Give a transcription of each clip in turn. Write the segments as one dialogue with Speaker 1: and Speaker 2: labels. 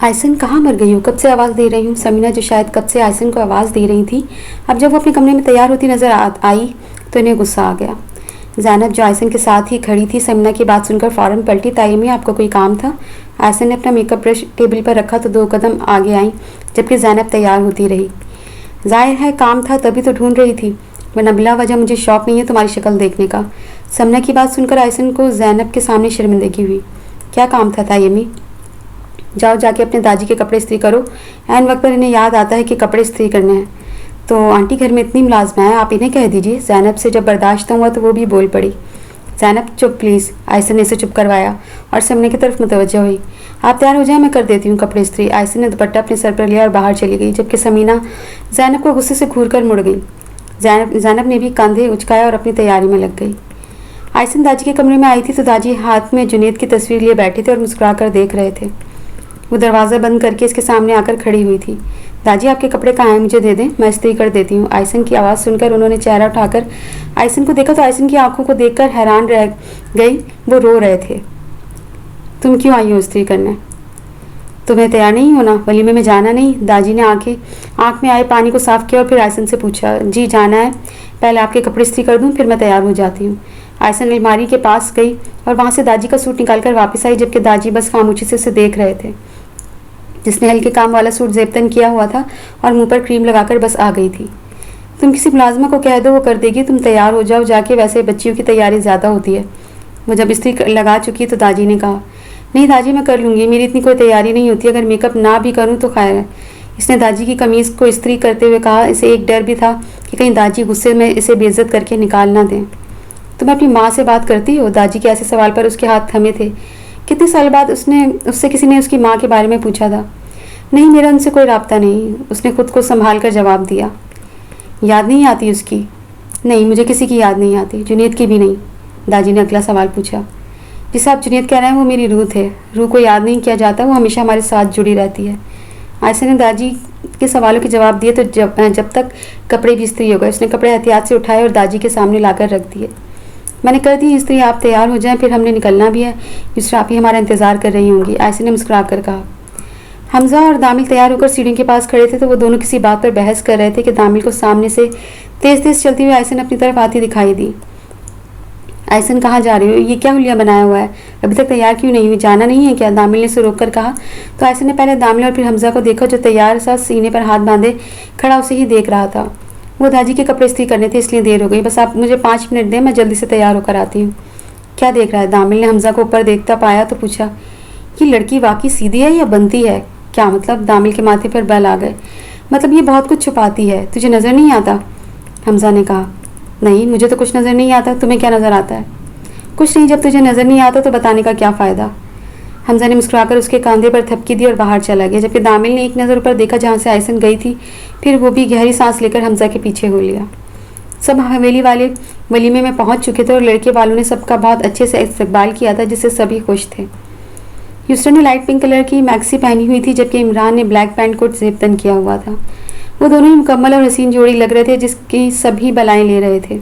Speaker 1: आयसन कहाँ मर गई हो? कब से आवाज़ दे रही हूँ। समीना जो शायद कब से आयसन को आवाज़ दे रही थी, अब जब वो अपने कमरे में तैयार होती नजर आई तो इन्हें गुस्सा आ गया। ज़ैनब जो आयसन के साथ ही खड़ी थी, समीना की बात सुनकर फ़ौरन पलटी। तायमी, आपको कोई काम था? आयसन ने अपना मेकअप ब्रश टेबल पर रखा तो 2 कदम आगे आई, जबकि ज़ैनब तैयार होती रही। जाहिर है काम था, तभी तो ढूंढ रही थी, वरना बिला वजह मुझे शौक नहीं है तुम्हारी शक्ल देखने का। समीना की बात सुनकर आयसन को ज़ैनब के सामने शर्मिंदगी हुई। क्या काम था तायमी? जाओ जाके अपने दादी के कपड़े इस्त्री करो। ऐन वक्त पर इन्हें याद आता है कि कपड़े इस्त्री करने हैं। तो आंटी घर में इतनी मुलाजमा है, आप इन्हें कह दीजिए। ज़ैनब से जब बर्दाश्त हुआ तो वो भी बोल पड़ी। ज़ैनब चुप प्लीज़। आयसन ने इसे चुप करवाया और समीना की तरफ मुतवज्जह हुई। आप तैयार हो जाए, मैं कर देती हूँ कपड़े इस्त्री। आयसन ने दुपट्टा अपने सर पर लिया और बाहर चली गई, जबकि समीना ज़ैनब को गुस्से से घूर कर मुड़ गई। ज़ैनब ने भी कंधे उचकाया और अपनी तैयारी में लग गई। आयसन दादी के कमरे में आई थी तो दादी हाथ में जुनैद की तस्वीर लिए बैठे थे और मुस्कुरा कर देख रहे थे। वो दरवाज़ा बंद करके इसके सामने आकर खड़ी हुई थी। दादी, आपके कपड़े कहाँ हैं? मुझे दे दें, मैं इस्त्री कर देती हूँ। आयसन की आवाज़ सुनकर उन्होंने चेहरा उठाकर आयसन को देखा तो आयसन की आंखों को देखकर हैरान रह गई। वो रो रहे थे। तुम क्यों आई हो इस्त्री करने? तुम्हें तैयार नहीं होना? वलीमे में जाना नहीं? दादी ने आँख में आए पानी को साफ किया और फिर आयसन से पूछा। जी जाना है, पहले आपके कपड़े इस्त्री कर दूँ, फिर मैं तैयार हो जाती हूँ। आयसन अलमारी के पास गई और वहाँ से दादी का सूट निकाल कर वापस आई, जबकि दादी बस खामोशी से उसे देख रहे थे। जिसने हल्के काम वाला सूट जेबतन किया हुआ था और मुंह पर क्रीम लगाकर बस आ गई थी। तुम किसी मुलाजमा को कह दो, वो कर देगी। तुम तैयार हो जाओ जाके, वैसे बच्चियों की तैयारी ज़्यादा होती है। वो जब इस्त्री लगा चुकी तो दादी ने कहा, नहीं दादी, मैं कर लूँगी, मेरी इतनी कोई तैयारी नहीं होती, अगर मेकअप ना भी करूँ तो खैर है। इसने दादी की कमीज़ को इस्त्री करते हुए कहा। इसे एक डर भी था कि कहीं दादी गुस्से में इसे बेइज्जत करके निकाल ना दें। तुम अपनी माँ से बात करती हो? दादी के ऐसे सवाल पर उसके हाथ थमे थे। कितने साल बाद उससे किसी ने उसकी माँ के बारे में पूछा था। नहीं, मेरा उनसे कोई राब्ता नहीं, उसने खुद को संभाल कर जवाब दिया। याद नहीं आती उसकी? नहीं, मुझे किसी की याद नहीं आती, जुनैद की भी नहीं। दादी ने अगला सवाल पूछा। जिसे आप जुनैद कह रहे हैं वो मेरी रूह थे। रूह को याद नहीं किया जाता, वो हमेशा हमारे साथ जुड़ी रहती है। आयसन ने दादी के सवालों के जवाब दिए तो जब तक कपड़े भी इस्त्री हो गए, उसने कपड़े एहतियात से उठाए और दादी के सामने लाकर रख दिए। मैंने कर दी इस्त्री, आप तैयार हो जाएं, फिर हमने निकलना भी है। मिस्टर आप ही हमारा इंतज़ार कर रही होंगी। आयसन ने मुस्कुरा कर कहा। हमजा और दामिल तैयार होकर सीढ़ियों के पास खड़े थे तो वो दोनों किसी बात पर बहस कर रहे थे कि दामिल को सामने से तेज तेज चलती हुई आयसन अपनी तरफ आती दिखाई दी। आयसन, कहाँ जा रही हो? ये क्या हुलिया बनाया हुआ है? अभी तक तैयार क्यों नहीं हुई? जाना नहीं है क्या? दामिल ने उसे रोक कर कहा तो आयसन ने पहले दामिल और फिर हमजा को देखा, जो तैयार सा सीने पर हाथ बांधे खड़ा उसे ही देख रहा था। वो दादी के कपड़े इस्त्री करने थे, इसलिए देर हो गई। बस आप मुझे 5 मिनट दें, मैं जल्दी से तैयार होकर आती हूँ। क्या देख रहा है? दामिल ने हमजा को ऊपर देखता पाया तो पूछा। ये लड़की वाकई सीधी है या बनती है? क्या मतलब? दामिल के माथे पर बल आ गए। मतलब ये बहुत कुछ छुपाती है, तुझे नज़र नहीं आता? हमजा ने कहा। नहीं, मुझे तो कुछ नज़र नहीं आता, तुम्हें क्या नज़र आता है? कुछ नहीं, जब तुझे नज़र नहीं आता तो बताने का क्या फ़ायदा? हमजा ने मुस्कुराकर उसके कंधे पर थपकी दी और बाहर चला गया, जबकि दामिल ने एक नज़र ऊपर देखा जहाँ से आयसन गई थी, फिर वो भी गहरी सांस लेकर हमजा के पीछे हो लिया। सब हवेली वाले वलीमे में पहुँच चुके थे और लड़के वालों ने सबका बहुत अच्छे से इस्तकबाल किया था, जिससे सभी खुश थे। यूस्टन ने लाइट पिंक कलर की मैक्सी पहनी हुई थी, जबकि इमरान ने ब्लैक पैंट कोट जेबतन किया हुआ था। वो दोनों ही मुकम्मल और हसीन जोड़ी लग रहे थे, जिसकी सभी बलाएं ले रहे थे।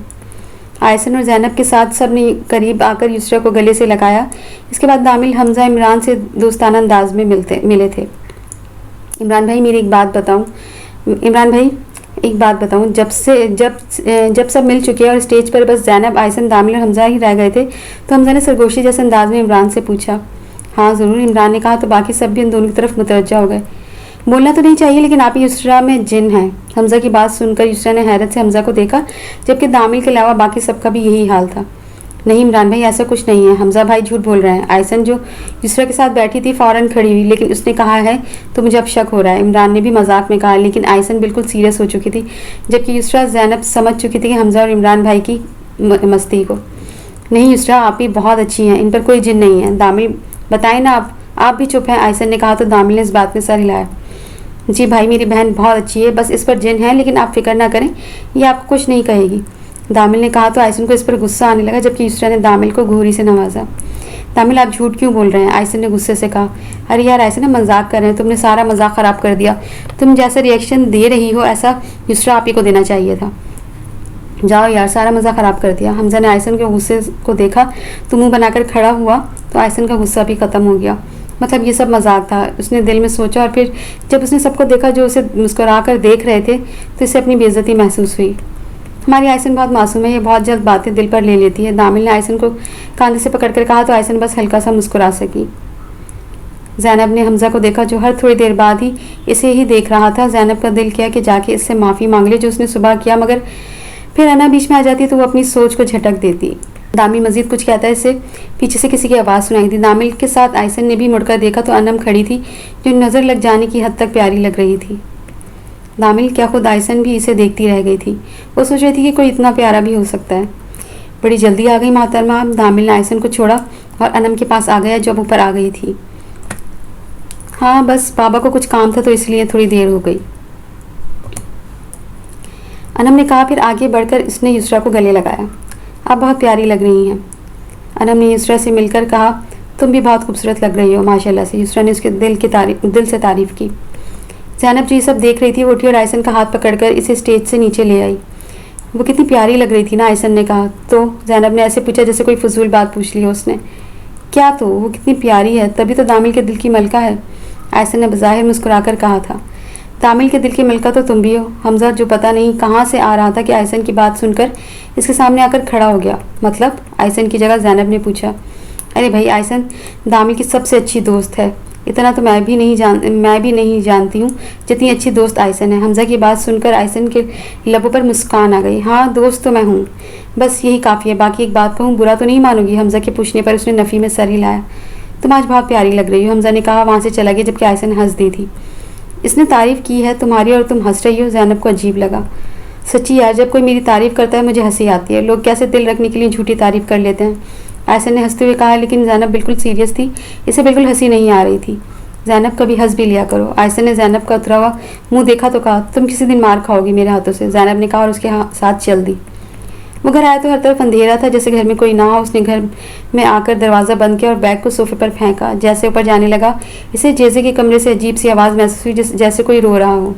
Speaker 1: आयसन और ज़ैनब के साथ सब ने करीब आकर यूसरा को गले से लगाया। इसके बाद दामिल हमजा इमरान से दोस्ताना अंदाज में मिले थे। इमरान भाई, मेरी एक बात बताऊं। इमरान भाई, एक बात बताऊं, जब सब मिल चुके और स्टेज पर बस ज़ैनब, आयसन, दामिल और हमजा ही रह गए थे तो हमजा ने सरगोशी जैसे अंदाज में इमरान से पूछा। हाँ ज़रूर, इमरान ने कहा तो बाकी सब भी इन दोनों की तरफ मुतवज्जा हो गए। बोलना तो नहीं चाहिए, लेकिन आप यूसरा में जिन हैं। हमजा की बात सुनकर यूसरा ने हैरत से हमजा को देखा, जबकि दामिल के अलावा बाकी सबका भी यही हाल था। नहीं इमरान भाई, ऐसा कुछ नहीं है, हमजा भाई झूठ बोल रहे हैं। आयसन जो यूसरा के साथ बैठी थी फ़ौरन खड़ी हुई, लेकिन उसने कहा है तो मुझे अब शक हो रहा है। इमरान ने भी मजाक में कहा, लेकिन आयसन बिल्कुल सीरियस हो चुकी थी, जबकि यूसरा ज़ैनब समझ चुकी थी कि हमजा और इमरान भाई की मस्ती को। नहीं यूसरा, आप ही बहुत अच्छी हैं, इन पर कोई जिन नहीं है। दामिल, बताएं ना आप भी चुप हैं। आयसन ने कहा तो दामिल ने इस बात में सर हिलाया। जी भाई, मेरी बहन बहुत अच्छी है, बस इस पर जिन है, लेकिन आप फिक्र ना करें, ये आपको कुछ नहीं कहेगी। दामिल ने कहा तो आयसन को इस पर गुस्सा आने लगा, जबकि यूसरा ने दामिल को घूरी से नवाजा। दामिल, आप झूठ क्यों बोल रहे हैं? आयसन ने गुस्से से कहा। अरे यार आयसन, हम मजाक कर रहे हैं, तुमने सारा मजाक ख़राब कर दिया। तुम जैसा रिएक्शन दे रही हो ऐसा यूसरा आप ही को देना चाहिए था। जाओ यार, सारा मज़ा ख़राब कर दिया। हमजा ने आयसन के गुस्से को देखा तो मुंह बनाकर खड़ा हुआ तो आयसन का गुस्सा भी ख़त्म हो गया। मतलब ये सब मजाक था, उसने दिल में सोचा। और फिर जब उसने सबको देखा जो उसे मुस्कुरा कर देख रहे थे, तो इसे अपनी बेइज्जती महसूस हुई। हमारी आयसन बहुत मासूम है, ये बहुत जल्द बातें दिल पर ले लेती है। दामिल ने आयसन को कांधे से पकड़कर कहा तो आयसन बस हल्का सा मुस्कुरा सकी। ज़ैनब ने हमज़ा को देखा जो हर थोड़ी देर बाद ही इसे ही देख रहा था। ज़ैनब का दिल किया कि जाके इससे माफ़ी मांग ले जो उसने सुबह किया, मगर फिर अना बीच में आ जाती तो वो अपनी सोच को झटक देती। दामिल मजीद कुछ कहता है, इससे पीछे से किसी की आवाज़ सुनाई दी। दामिल के साथ आयसन ने भी मुड़कर देखा तो अनम खड़ी थी, जो नज़र लग जाने की हद तक प्यारी लग रही थी। दामिल क्या खुद आयसन भी इसे देखती रह गई थी। वो सोच रही थी कि कोई इतना प्यारा भी हो सकता है। बड़ी जल्दी आ गई मोहतरमा। दामिल ने आयसन को छोड़ा और अनम के पास आ गया, जब ऊपर आ गई थी। हाँ, बस बाबा को कुछ काम था तो इसलिए थोड़ी देर हो गई, अनम ने कहा। फिर आगे बढ़कर इसने युसरा को गले लगाया। आप बहुत प्यारी लग रही हैं। अनम ने युसरा से मिलकर कहा, तुम भी बहुत खूबसूरत लग रही हो माशाल्लाह से। युसरा ने उसके दिल से तारीफ़ की। ज़ैनब जी सब देख रही थी, वो उठी और आयसन का हाथ पकड़कर इसे स्टेज से नीचे ले आई। वो कितनी प्यारी लग रही थी ना, आयसन ने कहा। तो ज़ैनब ने ऐसे पूछा जैसे कोई फजूल बात पूछ ली हो उसने। क्या तो वो कितनी प्यारी है, तभी तो दामिल के दिल की मलका है, आयसन ने बज़ाहिर मुस्कुराकर कहा था। दामिल के दिल की मलका तो तुम भी हो। हमजा जो पता नहीं कहाँ से आ रहा था कि आयसन की बात सुनकर इसके सामने आकर खड़ा हो गया। मतलब? आयसन की जगह ज़ैनब ने पूछा। अरे भाई, आयसन दामिल की सबसे अच्छी दोस्त है, इतना तो मैं भी नहीं जानती हूँ जितनी अच्छी दोस्त आयसन है। हमजा की बात सुनकर आयसन के लबों पर मुस्कान आ गई। हाँ, दोस्त तो मैं हूँ, बस यही काफ़ी है। बाकी एक बात कहूँ, बुरा तो नहीं मानोगी? हमजा के पूछने पर उसने नफ़ी में सर हिलाया। तुम आज बहुत प्यारी लग रही हो, हमजा ने कहा। वहाँ से चला गया जबकि आयसन हंस दी थी। इसने तारीफ़ की है तुम्हारी और तुम हंस रही हो? ज़ैनब को अजीब लगा। सच्ची यार, जब कोई मेरी तारीफ़ करता है मुझे हंसी आती है। लोग कैसे दिल रखने के लिए झूठी तारीफ़ कर लेते हैं, आयसन ने हंसते हुए कहा। लेकिन ज़ैनब बिल्कुल सीरियस थी, इसे बिल्कुल हंसी नहीं आ रही थी। ज़ैनब कभी हंस भी लिया करो। आयसन ने ज़ैनब का उतरा हुआ मुँह देखा तो कहा, तुम किसी दिन मार खाओगी मेरे हाथों से, ज़ैनब ने कहा और उसके साथ चल दी। वो घर आया तो हर तरफ अंधेरा था, जैसे घर में कोई ना हो। उसने घर में आकर दरवाज़ा बंद किया और बैग को सोफे पर फेंका। जैसे ऊपर जाने लगा, इसे जेजे के कमरे से अजीब सी आवाज़ महसूस हुई, जैसे कोई रो रहा हो।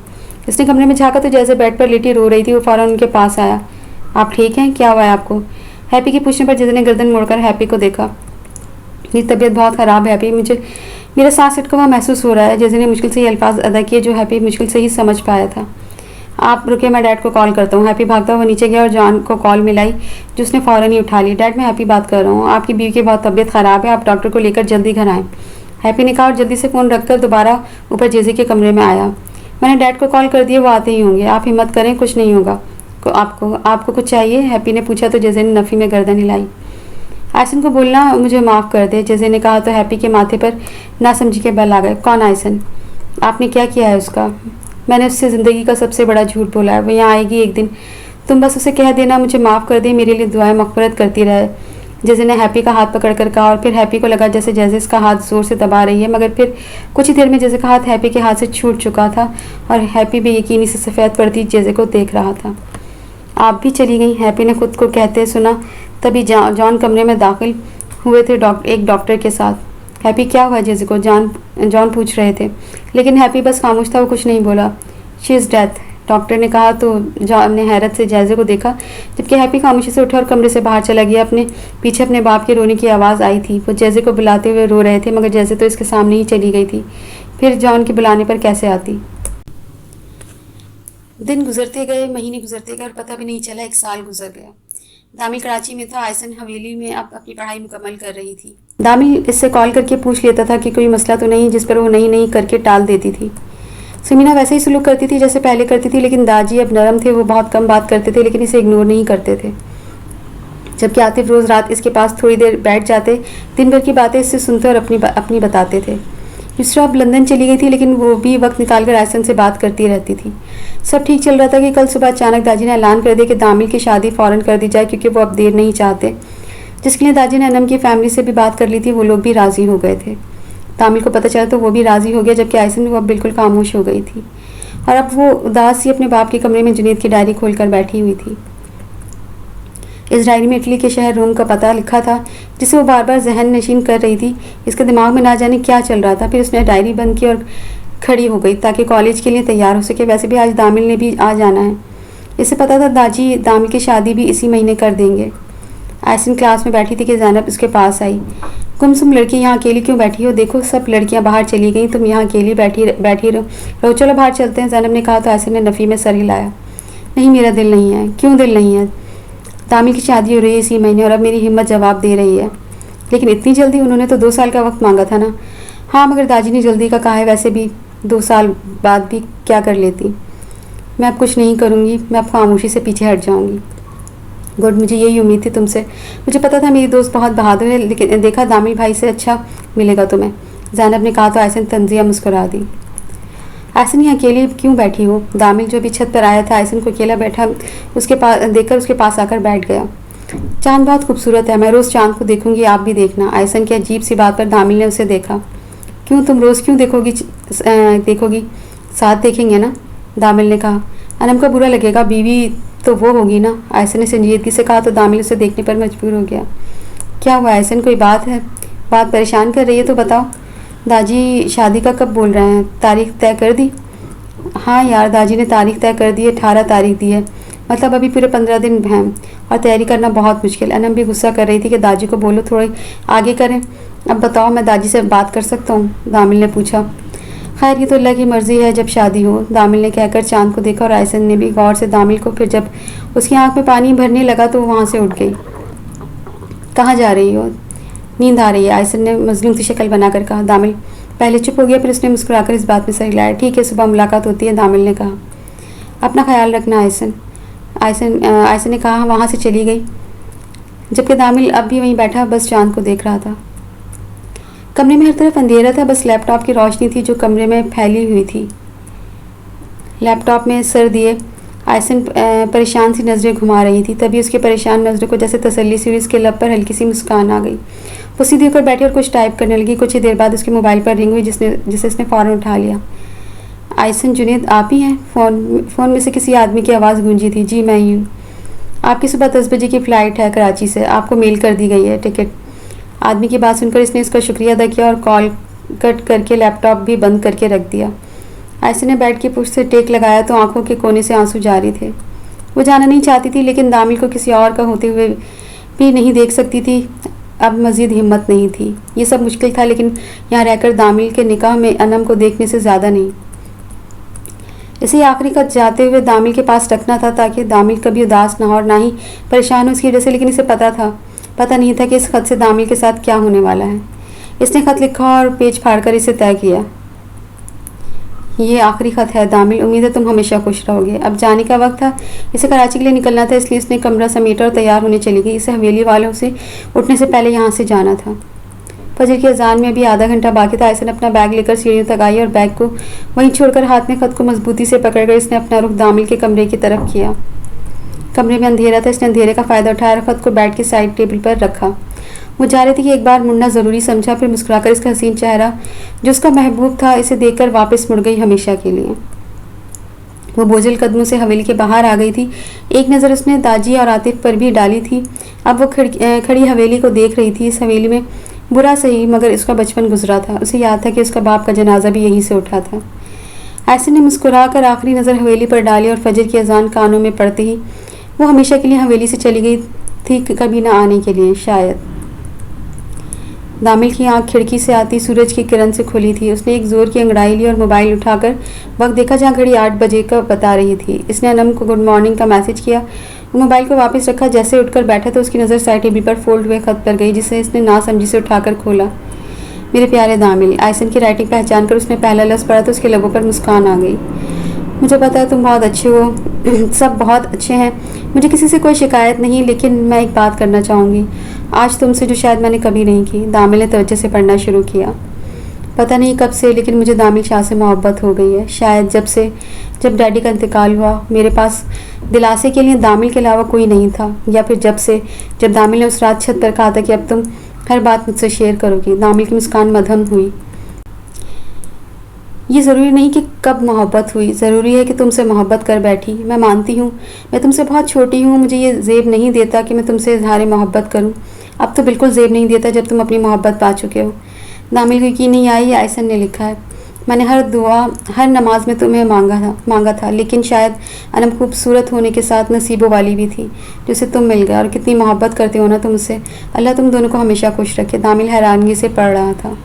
Speaker 1: इसने कमरे में झाँका तो जैसे बेड पर लेटी रो रही थी। वो फ़ौरन उनके पास आया। आप ठीक हैं? क्या हुआ है आपको? हैप्पी के पूछने पर जेजे ने गर्दन मोड़कर हैप्पी को देखा। मेरी तबीयत बहुत ख़राब है हैप्पी, मेरा सांस अटका हुआ महसूस हो रहा है। जेजे ने मुश्किल से ये अल्फाज अदा किए जो हैप्पी मुश्किल से ही समझ पाया था। आप रुके, मैं डैड को कॉल करता हूँ। हैप्पी भागता हुआ नीचे गया और जॉन को कॉल मिलाई, जो उसने फ़ौरन ही उठा ली। डैड, मैं हैप्पी बात कर रहा हूँ, आपकी बीवी की बहुत तबीयत ख़राब है, आप डॉक्टर को लेकर जल्दी घर आएँ, हैप्पी ने कहा और जल्दी से फ़ोन रखकर दोबारा ऊपर जेजे के कमरे में आया। मैंने डैड को कॉल कर दिया, वो आते ही होंगे, आप हिम्मत करें, कुछ नहीं होगा। आपको कुछ चाहिए? हैप्पी ने पूछा तो जेजे ने नफ़ी में गर्दन हिलाई। आयसन को बोलना मुझे माफ़ कर दे, जेजे ने कहा तो हैप्पी के माथे पर नासमझी के बल आ गए। कौन आयसन? आपने क्या किया है उसका? मैंने उससे ज़िंदगी का सबसे बड़ा झूठ बोला है। वो यहाँ आएगी एक दिन, तुम बस उसे कह देना मुझे माफ़ कर दे, मेरे लिए दुआएं मग़फ़िरत करती रहे, जेजे ने हैप्पी का हाथ पकड़ कर कहा। और फिर हैप्पी को लगा जैसे जेजे इसका हाथ ज़ोर से दबा रही है, मगर फिर कुछ ही देर में जेजे का हाथ हैप्पी के हाथ से छूट चुका था और हैप्पी बेयकीनी से सफ़ेद पड़ती जेजे को देख रहा था। आप भी चली गई, हैप्पी ने खुद को कहते सुना। तभी जॉन कमरे में दाखिल हुए थे एक डॉक्टर के साथ। हैप्पी, क्या हुआ जेजे को? जॉन पूछ रहे थे, लेकिन हैप्पी बस खामोश था, वो कुछ नहीं बोला। शी इज़ डेथ, डॉक्टर ने कहा तो जॉन ने हैरत से जेजे को देखा, जबकि हैप्पी खामोशी से उठा और कमरे से बाहर चला गया। अपने पीछे अपने बाप के रोने की आवाज़ आई थी। वो जेजे को बुलाते हुए रो रहे थे, मगर जेजे तो इसके सामने ही चली गई थी, फिर जॉन के बुलाने पर कैसे आती। दिन गुजरते गए, महीने गुजरते गए और पता भी नहीं चला 1 साल गुजर गया। दामिल कराची में था, आयसन हवेली में अब अपनी पढ़ाई मुकम्मल कर रही थी। दामिल इससे कॉल करके पूछ लेता था कि कोई मसला तो नहीं, जिस पर वो नहीं करके टाल देती थी। समीना वैसे ही सलूक करती थी जैसे पहले करती थी, लेकिन दाजी अब नरम थे, वो बहुत कम बात करते थे, लेकिन इसे इग्नोर नहीं करते थे। जबकि आतिफ रोज़ रात इसके पास थोड़ी देर बैठ जाते, दिन भर की बातें इससे सुनते और अपनी बताते थे। युसरा अब लंदन चली गई थी, लेकिन वो भी वक्त निकालकर आयसन से बात करती रहती थी। सब ठीक चल रहा था कि कल सुबह अचानक दाजी ने ऐलान कर दिया कि दामिल की शादी फ़ौरन कर दी जाए, क्योंकि वो अब देर नहीं चाहते, जिसके लिए दाजी ने अनम की फैमिली से भी बात कर ली थी। वो लोग भी राज़ी हो गए थे। दामिल को पता चला तो वो भी राज़ी हो गया, जबकि आयसन वो अब बिल्कुल खामोश हो गई थी और अब वो उदास सी अपने बाप के कमरे में जुनैद की डायरी खोलकर बैठी हुई थी। इस डायरी में इटली के शहर रोम का पता लिखा था, जिसे वो बार बार जहन नशीन कर रही थी। इसके दिमाग में ना जाने क्या चल रहा था। फिर उसने डायरी बंद की और खड़ी हो गई ताकि कॉलेज के लिए तैयार हो सके। वैसे भी आज दामिल ने भी आ जाना है। इसे पता था दाजी दामिल की शादी भी इसी महीने कर देंगे। आयसन क्लास में बैठी थी कि ज़ैनब उसके पास आई। गुमसुम लड़की यहाँ अकेली क्यों बैठी हो? देखो सब लड़कियाँ बाहर चली गई, तुम यहाँ अकेली बैठी रहो। चलो बाहर चलते हैं, ज़ैनब ने कहा तो आयसन ने नफ़ी में सर हिलाया। नहीं, मेरा दिल नहीं है। क्यों दिल नहीं है? दामिल की शादी हो रही है इसी महीने और अब मेरी हिम्मत जवाब दे रही है। लेकिन इतनी जल्दी? उन्होंने तो 2 साल का वक्त मांगा था ना। हाँ, मगर दादी ने जल्दी का कहा है। वैसे भी 2 साल बाद भी क्या कर लेती। मैं अब कुछ नहीं करूँगी, मैं अब खामोशी से पीछे हट जाऊँगी। गुड, मुझे यही उम्मीद थी तुमसे। मुझे पता था मेरी दोस्त बहुत बहादुर है, लेकिन देखा दामिल भाई से अच्छा मिलेगा तुम्हें, ज़ैनब ने कहा तो आयसन तंजिया मुस्कुरा दी। आयसन यहाँ अकेली क्यों बैठी हो? दामिल जो भी छत पर आया था आयसन को अकेला बैठा उसके पास देखकर उसके पास आकर बैठ गया। चांद बहुत खूबसूरत है, मैं रोज़ चांद को देखूंगी, आप भी देखना। आयसन की अजीब सी बात पर दामिल ने उसे देखा। क्यों, तुम रोज़ क्यों देखोगी? साथ देखेंगे ना, दामिल ने कहा। अनम को बुरा लगेगा, बीवी तो वो होगी ना, आयसन ने संजीदगी से कहा तो दामिल उसे देखने पर मजबूर हो गया। क्या हुआ आयसन, कोई बात है? बात परेशान कर रही है तो बताओ। दादी शादी का कब बोल रहे हैं? तारीख तय कर दी? हाँ यार, दादी ने तारीख तय कर दी है, 18 तारीख दी है। मतलब अभी पूरे 15 दिन हैं और तैयारी करना बहुत मुश्किल। अनम भी गुस्सा कर रही थी कि दादी को बोलो थोड़ी आगे करें। अब बताओ, मैं दादी से बात कर सकता हूँ? दामिल ने पूछा। खैर, ये तो अल्लाह की मर्ज़ी है, जब शादी हो, दामिल ने कहकर चांद को देखा और आयसन ने भी गौर से दामिल को। फिर जब उसकी आंख में पानी भरने लगा तो वहाँ से उठ गई। कहाँ जा रही हो? नींद आ रही है, आयसन ने मजलूम सी शक्ल बनाकर कहा। दामिल पहले चुप हो गया, फिर उसने मुस्कुराकर इस बात में सर हिलाया। ठीक है, सुबह मुलाकात होती है, दामिल ने कहा। अपना ख्याल रखना आयसन। आयसन ने कहा, वहाँ से चली गई, जबकि दामिल अब भी वहीं बैठा बस चांद को देख रहा था। कमरे में हर तरफ अंधेरा था, बस लैपटॉप की रोशनी थी जो कमरे में फैली हुई थी। लैपटॉप में सर दिए आयसन परेशान सी नज़रें घुमा रही थी। तभी उसके परेशान नज़रों को जैसे तसल्ली से हुई, उसके लब पर हल्की सी मुस्कान आ गई। वो सीधे होकर बैठी और कुछ टाइप करने लगी। कुछ ही देर बाद उसके मोबाइल पर रिंग हुई, जिसे उसने फ़ौरन उठा लिया। आयसन, जुनेद आप ही हैं? फ़ोन में से किसी आदमी की आवाज़ गूंजी थी। जी मैं ही हूँ। आपकी सुबह 10 बजे की फ़्लाइट है कराची से, आपको मेल कर दी गई है टिकट। आदमी की बात सुनकर इसने उसका शुक्रिया अदा किया और कॉल कट करके लैपटॉप भी बंद करके रख दिया। आयसन ने बैठ के पुश से टेक लगाया तो आंखों के कोने से आंसू जारी थे। वो जाना नहीं चाहती थी, लेकिन दामिल को किसी और का होते हुए भी नहीं देख सकती थी। अब मज़ीद हिम्मत नहीं थी। ये सब मुश्किल था, लेकिन यहाँ रहकर दामिल के निकाह में अनम को देखने से ज़्यादा नहीं। इसे आखिरी खत जाते हुए दामिल के पास रखना था, ताकि दामिल कभी उदास ना हो और ना ही परेशान हो इसकी वजह से। लेकिन इसे पता नहीं था कि इस खत से दामिल के साथ क्या होने वाला है। इसने खत लिखा और पेज फाड़कर इसे तय किया। ये आखिरी खत है दामिल, उम्मीद है तुम हमेशा खुश रहोगे। अब जाने का वक्त था, इसे कराची के लिए निकलना था, इसलिए इसने कमरा समेटा और तैयार होने चली गई। इसे हवेली वालों से उठने से पहले यहाँ से जाना था। फजर की अजान में अभी आधा घंटा बाकी था। आयसन अपना बैग लेकर सीढ़ियों तक आई और बैग को वहीं छोड़कर हाथ में खत को मजबूती से पकड़कर इसने अपना रुख दामिल के कमरे की तरफ किया। कमरे में अंधेरा था, इसने अंधेरे का फ़ायदा उठाया और खत को बेड की साइड टेबल पर रखा। वो जा रही थी कि एक बार मुड़ना ज़रूरी समझा, फिर मुस्कुराकर इसका हसीन चेहरा जो उसका महबूब था इसे देखकर वापस मुड़ गई हमेशा के लिए। वो बोझल कदमों से हवेली के बाहर आ गई थी। एक नज़र उसने दाजी और आतिफ पर भी डाली थी। अब वो खड़ी हवेली को देख रही थी। इस हवेली में बुरा सही मगर उसका बचपन गुजरा था। उसे याद था कि उसका बाप का जनाजा भी यहीं से उठा था। ऐसे ने मुस्कुरा कर आखिरी नज़र हवेली पर डाली और फजर की अजान कानों में पड़ते ही वो हमेशा के लिए हवेली से चली गई थी, कभी ना आने के लिए शायद। दामिल की आंख खिड़की से आती सूरज की किरण से खुली थी। उसने एक ज़ोर की अंगड़ाई ली और मोबाइल उठाकर वक्त देखा जहाँ घड़ी 8 बजे का बता रही थी। इसने अनम को गुड मॉर्निंग का मैसेज किया। मोबाइल को वापस रखा। जैसे उठकर बैठा तो उसकी नज़र साइड टेबल पर फोल्ड हुए खत पर गई, जिसे इसने ना समझी से उठाकर खोला। मेरे प्यारे दामिल, आयसन की राइटिंग पहचान कर उसने पहला लफ्ज़ पढ़ा तो उसके लबों पर मुस्कान आ गई। मुझे पता है तुम बहुत अच्छे हो, सब बहुत अच्छे हैं, मुझे किसी से कोई शिकायत नहीं, लेकिन मैं एक बात करना चाहूँगी आज तुमसे जो शायद मैंने कभी नहीं की। दामिल ने तवज्जो से पढ़ना शुरू किया। पता नहीं कब से, लेकिन मुझे दामिल शाह से मोहब्बत हो गई है। शायद जब डैडी का इंतकाल हुआ मेरे पास दिलासे के लिए दामिल के अलावा कोई नहीं था, या फिर जब दामिल ने उस रात छत पर कहा था कि अब तुम हर बात मुझसे शेयर करोगी। दामिल की मुस्कान मध्यम हुई। ये ज़रूरी नहीं कि कब मोहब्बत हुई, ज़रूरी है कि तुमसे मोहब्बत कर बैठी। मैं मानती हूँ मैं तुमसे बहुत छोटी हूँ, मुझे ये ज़ेब नहीं देता कि मैं तुमसे इजहार मोहब्बत करूँ। अब तो बिल्कुल ज़ेब नहीं देता जब तुम अपनी मोहब्बत पा चुके हो। दामिल को यकीन नहीं आई, आयसन ने लिखा है। मैंने हर नमाज में तुम्हें मांगा था, लेकिन शायद अनम खूबसूरत होने के साथ नसीबों वाली भी थी जिसे तुम मिल गए। और कितनी मोहब्बत करते हो ना तुम उससे। अल्लाह तुम दोनों को हमेशा खुश रखे। दामिल हैरानगी से पढ़ रहा था।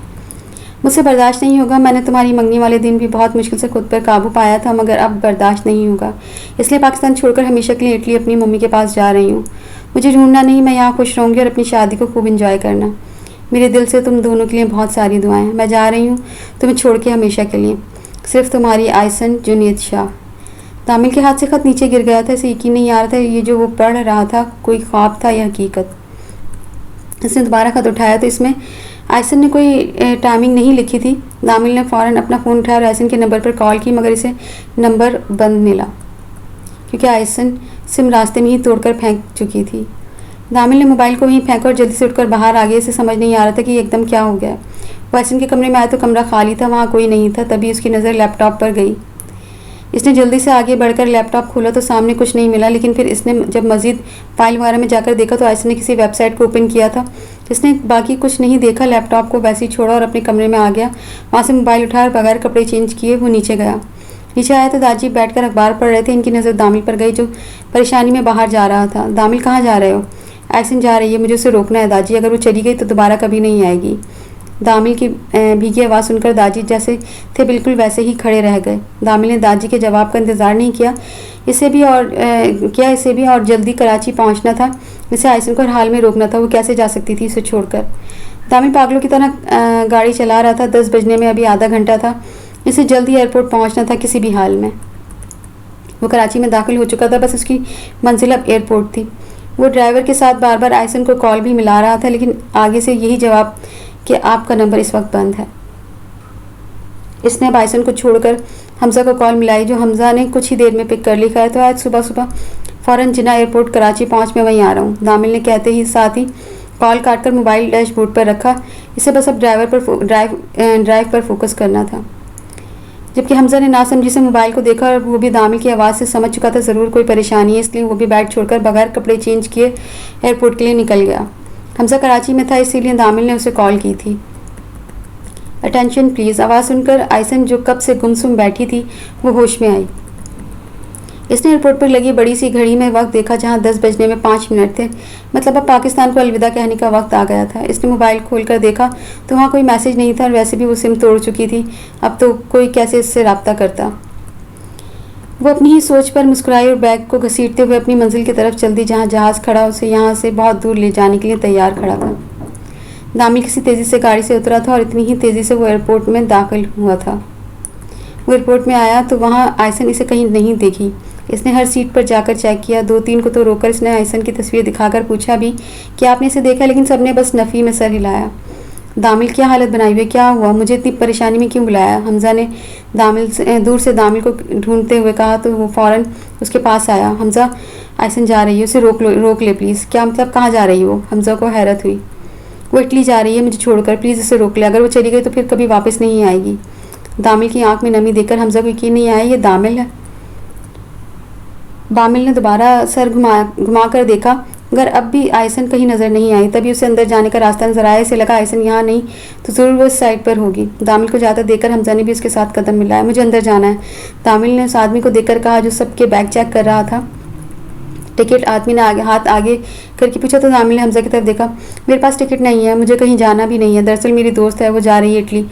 Speaker 1: मुझसे बर्दाश्त नहीं होगा। मैंने तुम्हारी मंगनी वाले दिन भी बहुत मुश्किल से खुद पर काबू पाया था, मगर अब बर्दाश्त नहीं होगा। इसलिए पाकिस्तान छोड़कर हमेशा के लिए इटली अपनी मम्मी के पास जा रही हूँ। मुझे ढूंढना नहीं, मैं यहाँ खुश रहूँगी और अपनी शादी को खूब इंजॉय करना। मेरे दिल से तुम दोनों के लिए बहुत सारी दुआएं। मैं जा रही हूँ तुम्हें छोड़ के हमेशा के लिए। सिर्फ तुम्हारी आयसन जुनीद शाह। दामिल के हाथ से खत नीचे गिर गया था। इसे यकीन नहीं आ रहा था ये जो वो पढ़ रहा था कोई ख्वाब था या हकीकत। इसने दोबारा खत उठाया तो इसमें आयसन ने कोई टाइमिंग नहीं लिखी थी। दामिल ने फ़ौरन अपना फ़ोन उठाया और आयसन के नंबर पर कॉल की, मगर इसे नंबर बंद मिला क्योंकि आयसन सिम रास्ते में ही तोड़कर फेंक चुकी थी। दामिल ने मोबाइल को वहीं फेंका और जल्दी से उठकर बाहर आ गया। इसे समझ नहीं आ रहा था कि एकदम क्या हो गया। वो आयसन के कमरे में आया तो कमरा खाली था, वहाँ कोई नहीं था। तभी उसकी नज़र लैपटॉप पर गई। इसने जल्दी से आगे बढ़कर लैपटॉप खोला तो सामने कुछ नहीं मिला, लेकिन फिर इसने जब मज़ीद फाइल वगैरह में जाकर देखा तो आयसन ने किसी वेबसाइट को ओपन किया था। इसने बाकी कुछ नहीं देखा, लैपटॉप को वैसे ही छोड़ा और अपने कमरे में आ गया। वहाँ से मोबाइल उठाया और बगैर कपड़े चेंज किए वो नीचे गया। नीचे आया तो दाजी बैठकर अखबार पढ़ रहे थे। इनकी नज़र दामिल पर गई जो परेशानी में बाहर जा रहा था। दामिल कहाँ जा रहे हो? आयसन जा रही है, मुझे उसे रोकना है दाजी। अगर वो चली गई तो दोबारा कभी नहीं आएगी। दामिल की भीगी आवाज़ सुनकर दाजी जैसे थे बिल्कुल वैसे ही खड़े रह गए। दामिल ने दाजी के जवाब का इंतज़ार नहीं किया। इसे भी और जल्दी कराची पहुंचना था। इसे आयसन को हर हाल में रोकना था। वो कैसे जा सकती थी इसे छोड़कर? दामिल पागलों की तरह गाड़ी चला रहा था। 10 बजने में अभी आधा घंटा था। इसे जल्दी एयरपोर्ट पहुँचना था किसी भी हाल में। वो कराची में दाखिल हो चुका था, बस उसकी मंजिल अब एयरपोर्ट थी। वो ड्राइवर के साथ बार बार आयसन को कॉल भी मिला रहा था, लेकिन आगे से यही जवाब कि आपका नंबर इस वक्त बंद है। इसने अब आयसन को छोड़कर हमज़ा को कॉल मिलाई, जो हमज़ा ने कुछ ही देर में पिक कर लिखा है। तो आज सुबह सुबह फ़ौरन जिन्ना एयरपोर्ट कराची पहुँच, मैं वहीं आ रहा हूँ। दामिल ने कहते ही साथ ही कॉल काटकर मोबाइल डैशबोर्ड पर रखा। इसे बस अब ड्राइव पर फोकस करना था। जबकि हमज़ा ने नासमझी से मोबाइल को देखा और वो भी दामिल की आवाज़ से समझ चुका था ज़रूर कोई परेशानी है, इसलिए वो भी बैग छोड़कर बगैर कपड़े चेंज किए एयरपोर्ट के लिए निकल गया। हमज़ा कराची में था, इसीलिए दामिल ने उसे कॉल की थी। Attention please. आवाज़ सुनकर आयसन जो कब से गुमसुम बैठी थी वो होश में आई। इसने एयरपोर्ट पर लगी बड़ी सी घड़ी में वक्त देखा जहां 10 बजने में 5 मिनट थे। मतलब अब पाकिस्तान को अलविदा कहने का वक्त आ गया था। इसने मोबाइल खोलकर देखा तो वहाँ कोई मैसेज नहीं था और वैसे भी वो सिम तोड़ चुकी थी। अब तो कोई कैसे इससे रब्ता करता। वो अपनी ही सोच पर मुस्कुराई और बैग को घसीटते हुए अपनी मंजिल की तरफ चल दी, जहाँ जहाज़ खड़ा उसे यहाँ से बहुत दूर ले जाने के लिए तैयार खड़ा था। दामिल किसी तेज़ी से गाड़ी से उतरा था और इतनी ही तेज़ी से वो एयरपोर्ट में दाखिल हुआ था। वो एयरपोर्ट में आया तो वहाँ आयसन इसे कहीं नहीं देखी। इसने हर सीट पर जाकर चेक किया। 2-3 को तो रोककर इसने आयसन की तस्वीर दिखाकर पूछा भी कि आपने इसे देखा, लेकिन सबने बस नफ़ी में सर हिलाया। दामिल क्या हालत बनाई हुई, क्या हुआ, मुझे इतनी परेशानी में क्यों बुलाया? हमज़ा ने दूर से दामिल को ढूंढते हुए कहा तो वो फ़ौरन उसके पास आया। हमज़ा, आयसन जा रही है, उसे रोक ले प्लीज़। क्या मतलब, कहाँ जा रही हो? हमज़ा को हैरत हुई। वो इटली जा रही है मुझे छोड़कर, प्लीज़ इसे रोक ले। अगर वो चली गई तो फिर कभी वापस नहीं आएगी। दामिल की आंख में नमी देखकर हमज़ा को यकीन नहीं आया ये दामिल है। दामिल ने दोबारा सर घुमा कर देखा, मगर अब भी आयसन कहीं नज़र नहीं आई। तभी उसे अंदर जाने का रास्ता नजर आया। इसे लगा आयसन यहाँ नहीं तो ज़रूर वो इस साइड पर होगी। दामिल को जाता देखकर हमज़ा ने भी उसके साथ कदम मिलाया। मुझे अंदर जाना है, दामिल ने उस आदमी को देखकर कहा जो सबके बैग चेक कर रहा था। टिकट? आदमी ने हाथ आगे करके पूछा तो दामिल ने हमज़ा की तरफ देखा। मेरे पास टिकट नहीं है, मुझे कहीं जाना भी नहीं है। दरअसल मेरी दोस्त है, वो जा रही है इटली।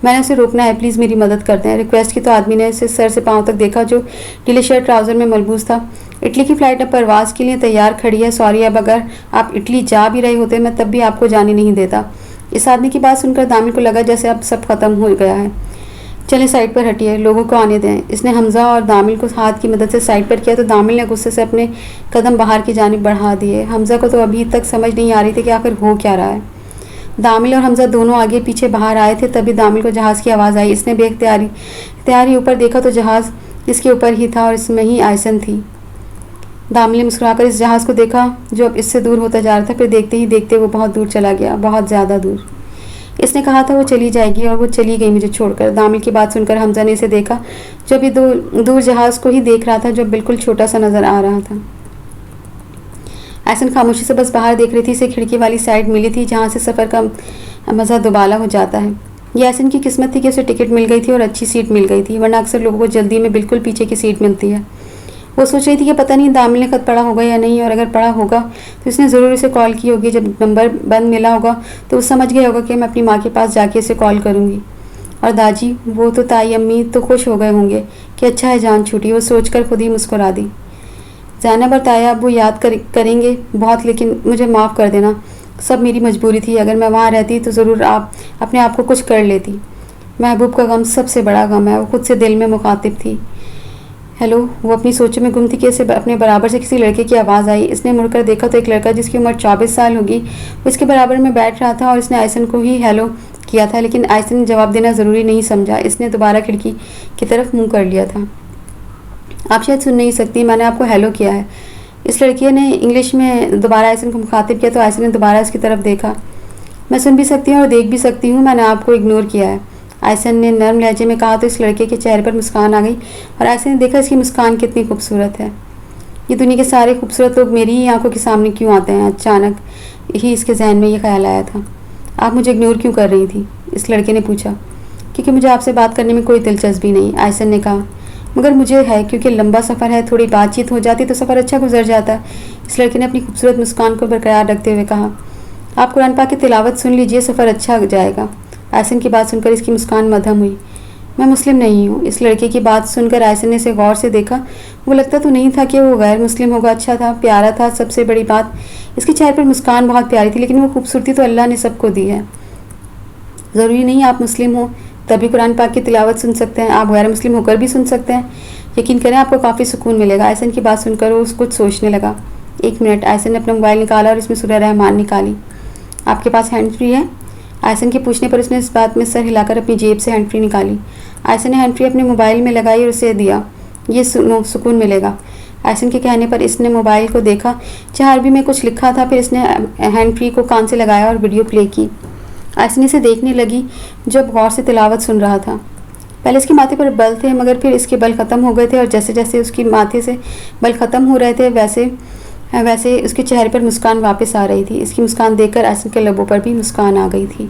Speaker 1: मैंने उसे रोकना है, प्लीज़ मेरी मदद करते हैं। रिक्वेस्ट की तो आदमी ने इसे सर से पाँव तक देखा जो ढीले शर्ट ट्राउज़र में मलबूस था। इटली की फ़्लाइट अब परवाज़ के लिए तैयार खड़ी है। सॉरी, अब अगर आप इटली जा भी रहे होते मैं तब भी आपको जाने नहीं देता। इस आदमी की बात सुनकर दामिल को लगा जैसे अब सब खत्म हो गया है। चलें साइड पर हटिए, लोगों को आने दें। इसने हमज़ा और दामिल को हाथ की मदद से साइड पर किया तो दामिल ने गुस्से से अपने कदम बाहर की जानिब बढ़ा दिए। हमज़ा को तो अभी तक समझ नहीं आ रही थी कि आखिर हो क्या रहा है। दामिल और हमज़ा दोनों आगे पीछे बाहर आए थे। तभी दामिल को जहाज़ की आवाज़ आई। इसने बेख्तियारी ऊपर देखा तो जहाज़ इसके ऊपर ही था और इसमें ही आयसन थी। दामिल ने मुस्कुराकर इस जहाज़ को देखा जो अब इससे दूर होता जा रहा था। फिर देखते ही देखते वो बहुत दूर चला गया, बहुत ज़्यादा दूर। इसने कहा था वो चली जाएगी और वो चली गई मुझे छोड़कर। दामिल की बात सुनकर हमज़ा ने इसे देखा जो अभी दूर जहाज़ को ही देख रहा था जो बिल्कुल छोटा सा नज़र आ रहा था। आयसन खामोशी से बस बाहर देख रही थी। इसे खिड़की वाली साइड मिली थी जहाँ से सफ़र का मज़ा दुबाला हो जाता है। ये आयसन की किस्मत थी कि उसे टिकट मिल गई थी और अच्छी सीट मिल गई थी, वरना अक्सर लोगों को जल्दी में बिल्कुल पीछे की सीट मिलती है। वो सोच रही थी कि पता नहीं दामिल ने खत पढ़ा होगा या नहीं, और अगर पढ़ा होगा तो उसने ज़रूर इसे कॉल की होगी। जब नंबर बंद मिला होगा तो वो समझ गया होगा कि मैं अपनी माँ के पास जाके इसे कॉल करूँगी। और दादी, वो तो ताई अम्मी तो खुश हो गए होंगे कि अच्छा है जान छूटी, वो सोचकर खुद ही मुस्कुरा दी। ज़ैनब और ताया अब्बू याद करेंगे बहुत, लेकिन मुझे माफ़ कर देना, सब मेरी मजबूरी थी। अगर मैं वहाँ रहती तो ज़रूर आप अपने आप को कुछ कर लेती। महबूब का गम सबसे बड़ा गम है, वो खुद से दिल में मुखातिब थी। हेलो। वो अपनी सोचों में गुम थी कि इसे अपने बराबर से किसी लड़के की आवाज़ आई। इसने मुड़कर देखा तो एक लड़का जिसकी उम्र 24 साल होगी वो इसके बराबर में बैठ रहा था और इसने आयसन को ही हेलो किया था, लेकिन आयसन ने जवाब देना ज़रूरी नहीं समझा। इसने दोबारा खिड़की की तरफ मुंह कर लिया था। आप शायद सुन नहीं सकती, मैंने आपको हेलो किया है। इस लड़की ने इंग्लिश में दोबारा आयसन को मुखातिब किया तो आयसन ने दोबारा इसकी तरफ देखा। मैं सुन भी सकती हूँ और देख भी सकती हूँ, मैंने आपको इग्नोर किया है, आयसन ने नर्म लहजे में कहा। तो इस लड़के के चेहरे पर मुस्कान आ गई और आयसन ने देखा इसकी मुस्कान कितनी खूबसूरत है। ये दुनिया के सारे खूबसूरत लोग मेरी ही आंखों के सामने क्यों आते हैं? अचानक ही इसके जहन में ये ख्याल आया था। आप मुझे इग्नोर क्यों कर रही थी? इस लड़के ने पूछा। क्योंकि मुझे आपसे बात करने में कोई दिलचस्पी नहीं, आयसन ने कहा। मगर मुझे है, क्योंकि लंबा सफ़र है, थोड़ी बातचीत हो जाती तो सफ़र अच्छा गुजर जाता। इस लड़के ने अपनी खूबसूरत मुस्कान को बरकरार रखते हुए कहा। आप कुरान पाक की तिलावत सुन लीजिए, सफ़र अच्छा जाएगा। आयसन की बात सुनकर इसकी मुस्कान मध्यम हुई। मैं मुस्लिम नहीं हूँ। इस लड़के की बात सुनकर आयसन ने इसे गौर से देखा। वो लगता तो नहीं था कि वो गैर मुस्लिम होगा। अच्छा था, प्यारा था। सबसे बड़ी बात, इसके चेहरे पर मुस्कान बहुत प्यारी थी, लेकिन वो खूबसूरती तो अल्लाह ने सबको दी है। ज़रूरी नहीं आप मुस्लिम हो तभी कुरान पाक की तिलावत सुन सकते हैं, आप गैर मुस्लिम होकर भी सुन सकते हैं। यकीन करें, आपको काफ़ी सुकून मिलेगा। आयसन की बात सुनकर वो कुछ सोचने लगा। 1 मिनट। आयसन ने अपना मोबाइल निकाला और इसमें सूरह रहमान निकाली। आपके पास हैंड फ्री है? आयसन के पूछने पर उसने इस बात में सर हिलाकर अपनी जेब से हैंड फ्री निकाली। आयसन ने हैंड फ्री अपने मोबाइल में लगाई और उसे दिया। ये सुनो, सुकून मिलेगा। आयसन के कहने पर इसने मोबाइल को देखा जहाँ अरबी में कुछ लिखा था। फिर इसने हैंड फ्री को कान से लगाया और वीडियो प्ले की। आयसन इसे देखने लगी जो अब गौर से तिलावत सुन रहा था। पहले इसके माथे पर बल थे, मगर फिर इसके बल ख़त्म हो गए थे, और जैसे जैसे उसकी माथे से बल ख़त्म हो रहे थे वैसे उसके चेहरे पर मुस्कान वापस आ रही थी। इसकी मुस्कान देखकर आयसन के लबों पर भी मुस्कान आ गई थी।